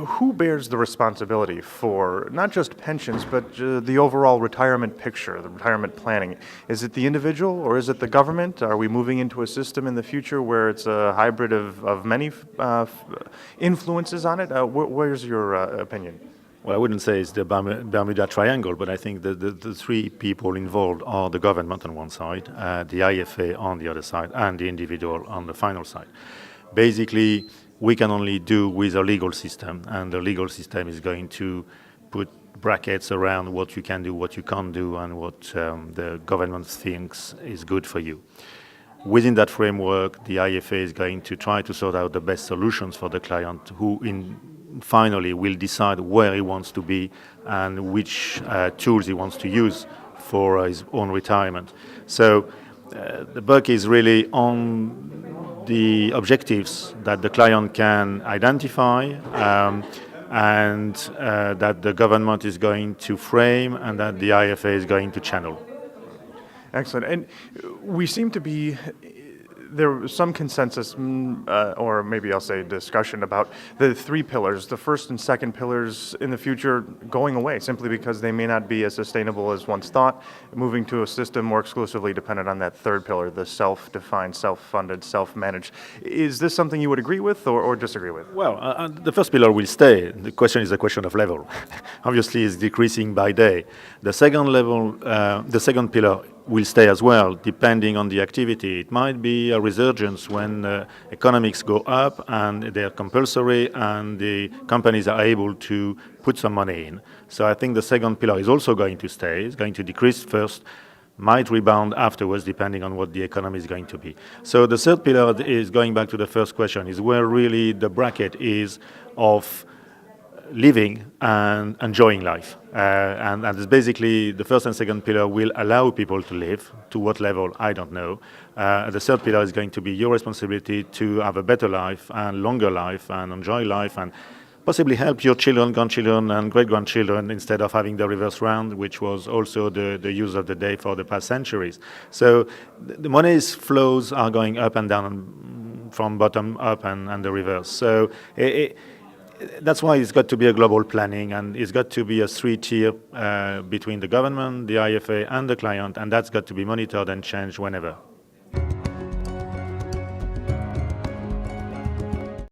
who bears the responsibility for not just pensions, but the overall retirement picture, the retirement planning? Is it the individual or is it the government? Are we moving into a system in the future where it's a hybrid of many influences on it? Where's your opinion? Well, I wouldn't say it's the Bermuda Triangle, but I think that the three people involved are the government on one side, the IFA on the other side, and the individual on the final side. Basically, we can only do with a legal system, and the legal system is going to put brackets around what you can do, what you can't do, and what the government thinks is good for you. Within that framework, the IFA is going to try to sort out the best solutions for the client, who finally will decide where he wants to be and which tools he wants to use for his own retirement. So the buck is really on the objectives that the client can identify and that the government is going to frame and that the IFA is going to channel. Excellent. And we seem to be, there was some consensus, or maybe I'll say discussion about the three pillars, the first and second pillars in the future going away simply because they may not be as sustainable as once thought, moving to a system more exclusively dependent on that third pillar, the self-defined, self-funded, self-managed. Is this something you would agree with or disagree with? Well, the first pillar will stay. The question is a question of level. Obviously, it's decreasing by day. The second pillar will stay as well, depending on the activity. It might be a resurgence when economics go up and they're compulsory and the companies are able to put some money in. So I think the second pillar is also going to stay. It's going to decrease first, might rebound afterwards, depending on what the economy is going to be. So the third pillar is, going back to the first question, is where really the bracket is of living and enjoying life. And it's basically the first and second pillar will allow people to live. To what level, I don't know. The third pillar is going to be your responsibility to have a better life and longer life and enjoy life and possibly help your children, grandchildren and great-grandchildren instead of having the reverse round, which was also the use of the day for the past centuries. So the money's flows are going up and down from bottom up and the reverse. So that's why it's got to be a global planning, and it's got to be a three-tier between the government, the IFA, and the client, and that's got to be monitored and changed whenever.